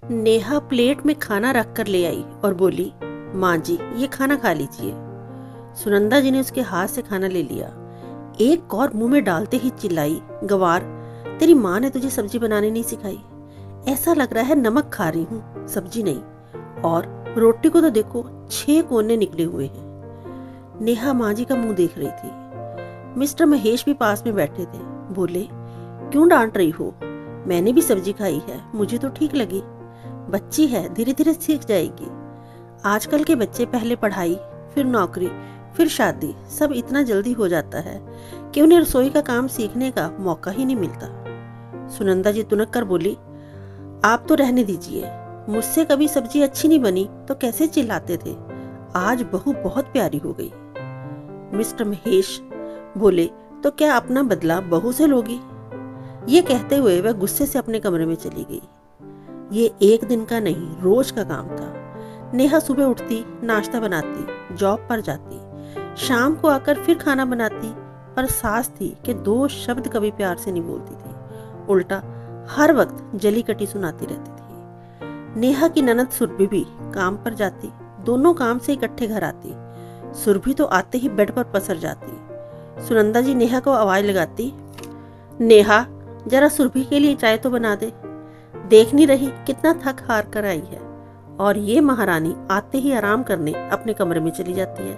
Neha plate में खाना रख कर ले आई और बोली, माँ जी ये खाना खा लीजिए। सुनंदा जी ने उसके हाथ से खाना ले लिया। एक और मुंह में डालते ही चिल्लाई, गवार, तेरी माँ ने तुझे सब्जी बनाने नहीं सिखाई? ऐसा लग रहा है नमक खा रही हूँ, सब्जी नहीं। और रोटी को तो देखो 6 कोने निकले हुए हैं। नेहा माँ जी का मुंह देख रही थी। मिस्टर महेश भी पास में बैठे थे। बोले, क्यों डांट रही हो? मैंने भी सब्जी खाई है, मुझे तो ठीक लगी। बच्ची है, धीरे धीरे सीख जाएगी। आजकल के बच्चे पहले पढ़ाई, फिर नौकरी, फिर शादी, सब इतना जल्दी हो जाता है कि उन्हें रसोई का काम सीखने का मौका ही नहीं मिलता। सुनंदा जी तुनक कर बोली, आप तो रहने दीजिए। मुझसे कभी सब्जी अच्छी नहीं बनी तो कैसे चिल्लाते थे? आज बहू बहुत प्यारी हो गई। मिस्टर महेश बोले, तो क्या अपना बदला बहू से लोगी? ये कहते हुए वह गुस्से से अपने कमरे में चली गई। ये एक दिन का नहीं, रोज का काम था। नेहा सुबह उठती, नाश्ता बनाती, जॉब पर जाती, शाम को आकर फिर खाना बनाती, पर सास थी कि 2 शब्द कभी प्यार से नहीं बोलती थी। उल्टा हर वक्त जली कटी सुनाती रहती थी। नेहा की ननद सुरभि भी काम पर जाती, दोनों काम से इकट्ठे घर आती। सुरभि तो आते ही बेड पर पसर जाती। सुनंदा जी नेहा को आवाज लगाती, नेहा जरा सुरभि के लिए चाय तो बना दे। देख नहीं रही कितना थक हार कर आई है। और ये महारानी आते ही आराम करने अपने कमरे में चली जाती है,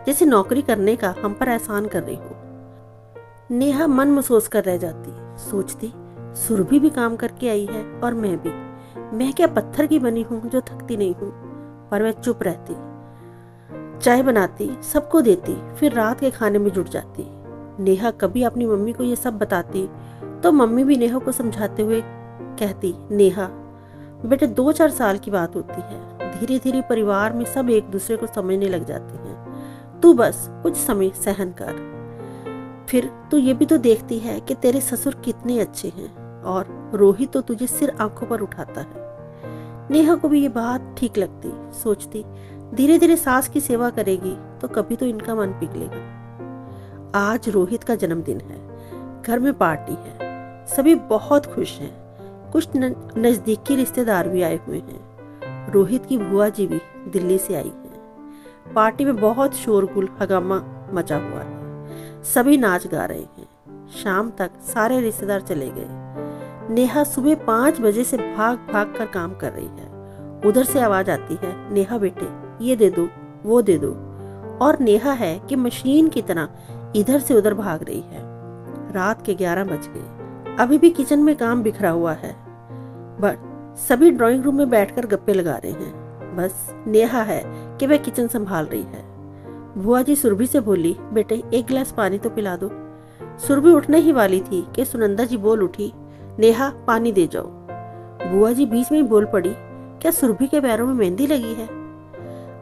जैसे नौकरी करने का हम पर एहसान कर रही हो। नेहा मन महसूस कर रह जाती, सोचती, सुरभि भी काम करके आई है और मैं भी। मैं क्या पत्थर की बनी हूँ जो थकती नहीं हूँ? पर वह चुप रहती, चाय बनाती, सबको देती, फिर रात के खाने में जुट जाती। नेहा कभी अपनी मम्मी को ये सब बताती तो मम्मी भी नेहा को समझाते हुए कहती, नेहा बेटे 2-4 साल की बात होती है, धीरे धीरे परिवार में सब एक दूसरे को समझने लग जाते हैं। तू बस कुछ समय सहन कर। फिर तू ये भी तो देखती है कि तेरे ससुर कितने अच्छे हैं और रोहित तो तुझे सिर आंखों पर उठाता है। नेहा को भी ये बात ठीक लगती, सोचती, धीरे धीरे सास की सेवा करेगी तो कभी तो इनका मन पिघलेगा। आज रोहित का जन्मदिन है, घर में पार्टी है, सभी बहुत खुश हैं। कुछ नजदीकी रिश्तेदार भी आए हुए हैं। रोहित की बुआ जी भी दिल्ली से आई हैं। पार्टी में बहुत शोरगुल हंगामा मचा हुआ है, सभी नाच गा रहे हैं। शाम तक सारे रिश्तेदार चले गए। नेहा सुबह 5 बजे से भाग भाग कर काम कर रही है। उधर से आवाज आती है, नेहा बेटे ये दे दो, वो दे दो। और नेहा है कि मशीन की तरह इधर से उधर भाग रही है। रात के 11 बज गए। अभी भी किचन में काम बिखरा हुआ है, बट सभी ड्राइंग रूम में बैठकर गप्पे लगा रहे हैं। बस नेहा है कि वह किचन संभाल रही है। बुआ जी सुरभि से बोली, बेटे 1 गिलास पानी तो पिला दो। सुरभि उठने ही वाली थी कि सुनंदा जी बोल उठी, नेहा पानी दे जाओ। बुआ जी बीच में ही बोल पड़ी, क्या सुरभि के पैरों में मेहंदी लगी है?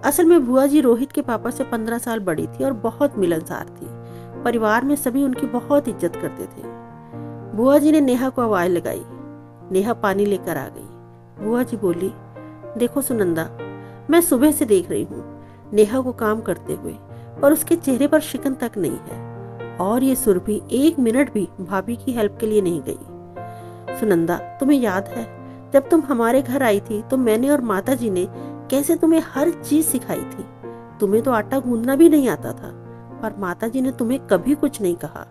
असल में बुआ जी रोहित के पापा से 15 साल बड़ी थी और बहुत मिलनसार थी। परिवार में सभी उनकी बहुत इज्जत करते थे। बुआ जी ने नेहा को आवाज लगाई। नेहा पानी लेकर आ गई। बुआ जी बोली, देखो सुनंदा, मैं सुबह से देख रही हूँ नेहा को काम करते हुए, पर उसके चेहरे पर शिकन तक नहीं है। और ये सुरभि 1 मिनट भी भाभी की हेल्प के लिए नहीं गई। सुनंदा, तुम्हें याद है जब तुम हमारे घर आई थी तो मैंने और माता जी ने कैसे तुम्हें हर चीज सिखाई थी? तुम्हें तो आटा गूंदना भी नहीं आता था, पर माता जी ने तुम्हें कभी कुछ नहीं कहा।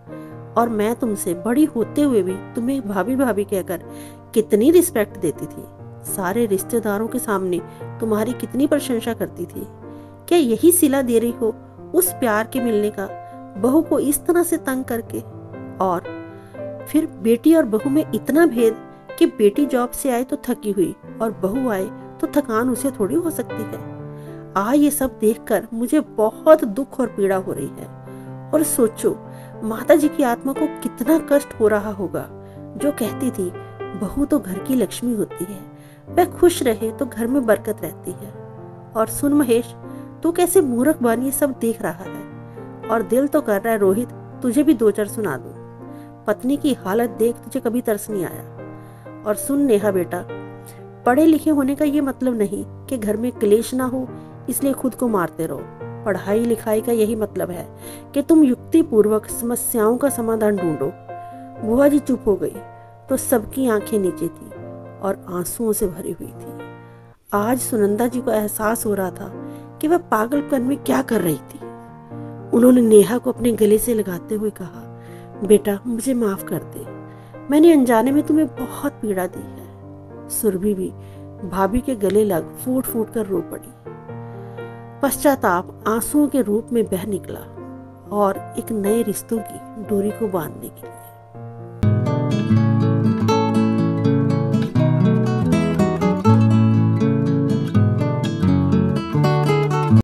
और मैं तुमसे बड़ी होते हुए भी तुम्हें भाभी भाभी कहकर कितनी रिस्पेक्ट देती थी। सारे रिश्तेदारों के सामने तुम्हारी कितनी प्रशंसा करती थी। क्या यही सिला दे रही हो उस प्यार के मिलने का, बहू को इस तरह से तंग करके? और फिर बेटी और बहू में इतना भेद कि बेटी जॉब से आए तो थकी हुई और बहू आए तो थकान उसे थोड़ी हो सकती है। ये सब देखकर मुझे बहुत दुख और पीड़ा हो रही है। और सोचो माता जी की आत्मा को कितना कष्ट हो रहा होगा, जो कहती थी बहू तो घर की लक्ष्मी होती है, वह खुश रहे तो घर में बरकत रहती है। और सुन महेश, तू कैसे मूर्ख बन ये सब देख रहा है, और दिल तो कर रहा है रोहित तुझे भी 2-4 सुना दूं। पत्नी की हालत देख तुझे कभी तरस नहीं आया। और सुन नेहा बेटा, पढ़े लिखे होने का ये मतलब नहीं कि घर में क्लेश ना हो इसलिए खुद को मारते रहो। पढ़ाई लिखाई का यही मतलब है कि तुम युक्ति पूर्वक समस्याओं का समाधान ढूंढो। बुआ जी चुप हो गई तो सबकी आंखें नीचे थी और आंसुओं से भरी हुई थी। आज सुनंदा जी को एहसास हो रहा था कि वह पागलपन में क्या कर रही थी। उन्होंने नेहा को अपने गले से लगाते हुए कहा, बेटा मुझे माफ कर दे, मैंने अनजाने में तुम्हें बहुत पीड़ा दी है। सुरभि भी भाभी के गले लग फूट फूट कर रो पड़ी। पश्चाताप आंसुओं के रूप में बह निकला और एक नए रिश्तों की डोरी को बांधने के लिए।